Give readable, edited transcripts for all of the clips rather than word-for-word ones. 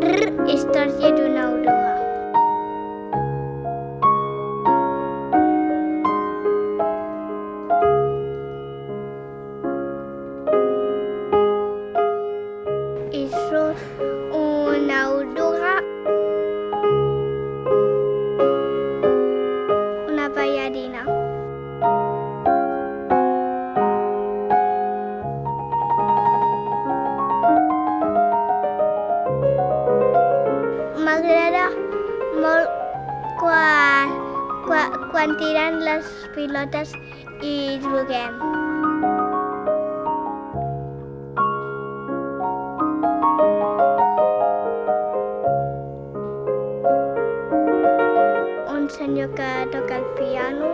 Història d'una oruga. És una oruga, una ballarina. M'agrada molt quan tiren les pilotes i juguem. Un senyor que toca el piano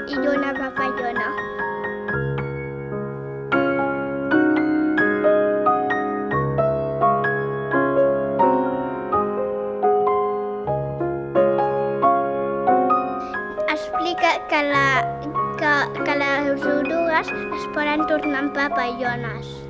i una papallona. Explica que les orugues es poden tornar en papallones.